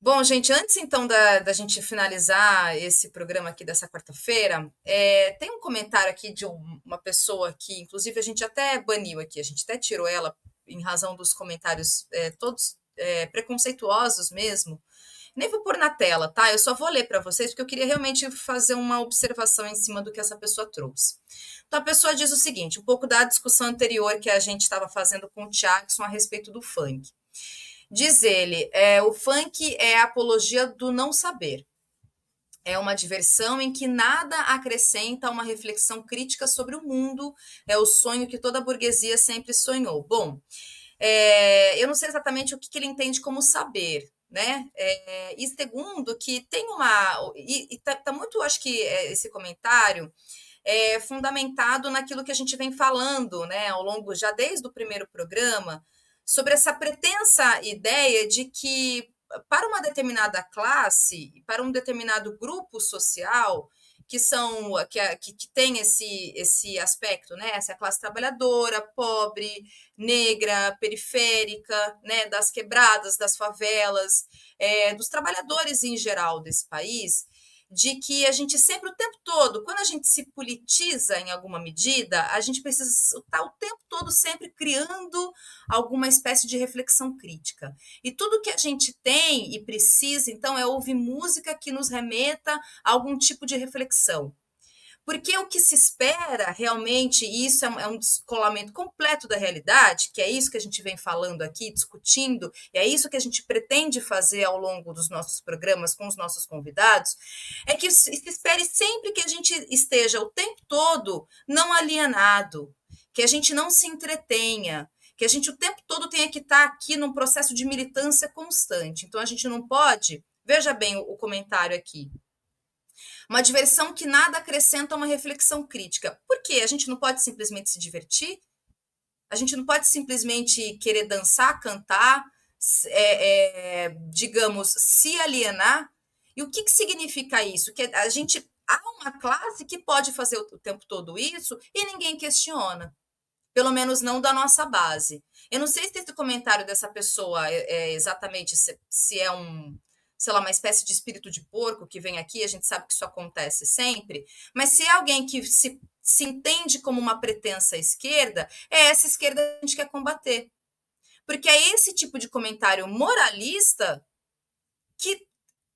Bom, gente, antes então da gente finalizar esse programa aqui dessa quarta-feira, tem um comentário aqui de uma pessoa que, inclusive, a gente até baniu aqui, a gente até tirou ela em razão dos comentários todos preconceituosos mesmo. Nem vou pôr na tela, tá? Eu só vou ler para vocês, porque eu queria realmente fazer uma observação em cima do que essa pessoa trouxe. Então, a pessoa diz o seguinte, um pouco da discussão anterior que a gente estava fazendo com o Jackson a respeito do funk. Diz ele, o funk é a apologia do não saber. É uma diversão em que nada acrescenta uma reflexão crítica sobre o mundo. É o sonho que toda burguesia sempre sonhou. Bom, eu não sei exatamente o que ele entende como saber, né? E segundo, que tem uma. E tá muito, acho que esse comentário é fundamentado naquilo que a gente vem falando, né, ao longo, já desde o primeiro programa, sobre essa pretensa ideia de que para uma determinada classe, para um determinado grupo social, que tem esse aspecto, né? Essa classe trabalhadora, pobre, negra, periférica, né? Das quebradas, das favelas, dos trabalhadores em geral desse país, de que a gente sempre, o tempo todo, quando a gente se politiza em alguma medida, a gente precisa estar o tempo todo sempre criando alguma espécie de reflexão crítica. E tudo que a gente tem e precisa, então, é ouvir música que nos remeta a algum tipo de reflexão. Porque o que se espera realmente, e isso é um descolamento completo da realidade, que é isso que a gente vem falando aqui, discutindo, e é isso que a gente pretende fazer ao longo dos nossos programas com os nossos convidados, é que se espere sempre que a gente esteja o tempo todo não alienado, que a gente não se entretenha, que a gente o tempo todo tenha que estar aqui num processo de militância constante. Então a gente não pode, veja bem o comentário aqui, uma diversão que nada acrescenta a uma reflexão crítica. Por quê? A gente não pode simplesmente se divertir? A gente não pode simplesmente querer dançar, cantar, digamos, se alienar? E o que significa isso? Que a gente há uma classe que pode fazer o tempo todo isso e ninguém questiona. Pelo menos não da nossa base. Eu não sei se esse comentário dessa pessoa exatamente se é sei lá, uma espécie de espírito de porco que vem aqui, a gente sabe que isso acontece sempre, mas se é alguém que se entende como uma pretensa esquerda, é essa esquerda que a gente quer combater. Porque é esse tipo de comentário moralista que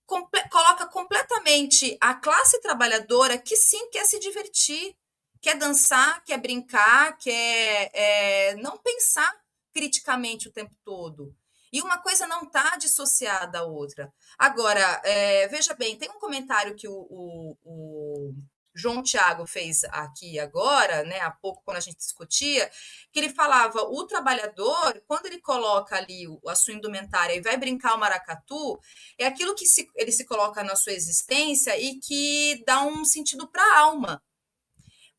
coloca completamente a classe trabalhadora que sim quer se divertir, quer dançar, quer brincar, quer não pensar criticamente o tempo todo. E uma coisa não está dissociada da outra. Agora, veja bem, tem um comentário que o João Tiago fez aqui agora, né, há pouco, quando a gente discutia, que ele falava, o trabalhador, quando ele coloca ali a sua indumentária e vai brincar o maracatu, é aquilo que ele se coloca na sua existência e que dá um sentido para a alma.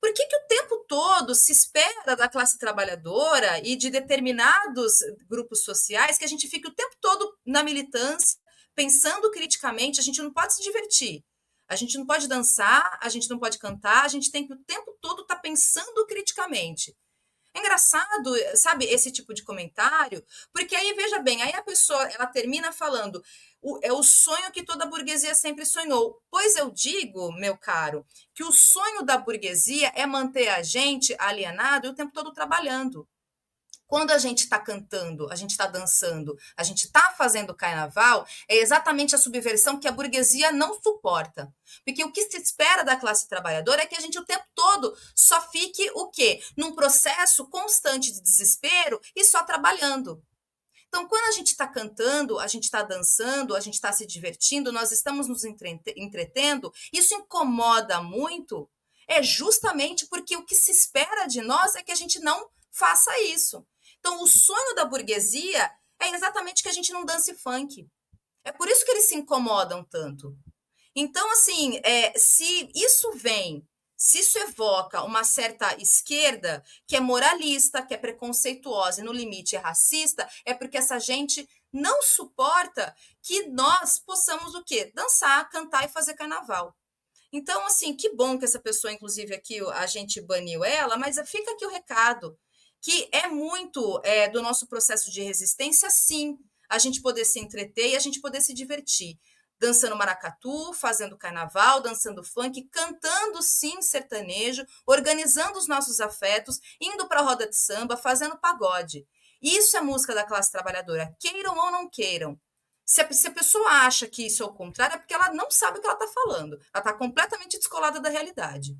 Por que o tempo todo se espera da classe trabalhadora e de determinados grupos sociais que a gente fique o tempo todo na militância, pensando criticamente? A gente não pode se divertir, a gente não pode dançar, a gente não pode cantar, a gente tem que o tempo todo estar pensando criticamente. É engraçado, sabe, esse tipo de comentário, porque aí, veja bem, aí a pessoa, ela termina falando, é o sonho que toda burguesia sempre sonhou. Pois eu digo, meu caro, que o sonho da burguesia é manter a gente alienado e o tempo todo trabalhando. Quando a gente está cantando, a gente está dançando, a gente está fazendo carnaval, é exatamente a subversão que a burguesia não suporta. Porque o que se espera da classe trabalhadora é que a gente o tempo todo só fique o quê? Num processo constante de desespero e só trabalhando. Então, quando a gente está cantando, a gente está dançando, a gente está se divertindo, nós estamos nos entretendo, isso incomoda muito, é justamente porque o que se espera de nós é que a gente não faça isso. Então, o sonho da burguesia é exatamente que a gente não dance funk. É por isso que eles se incomodam tanto. Então, assim, se isso evoca uma certa esquerda que é moralista, que é preconceituosa e no limite é racista, é porque essa gente não suporta que nós possamos o quê? Dançar, cantar e fazer carnaval. Então, assim, que bom que essa pessoa, inclusive aqui, a gente baniu ela, mas fica aqui o recado, que é muito do nosso processo de resistência, sim. a gente poder se entreter e a gente poder se divertir. Dançando maracatu, fazendo carnaval, dançando funk, cantando sim sertanejo, organizando os nossos afetos, indo para a roda de samba, fazendo pagode. Isso é música da classe trabalhadora, queiram ou não queiram. Se a pessoa acha que isso é o contrário, é porque ela não sabe o que ela está falando. Ela está completamente descolada da realidade.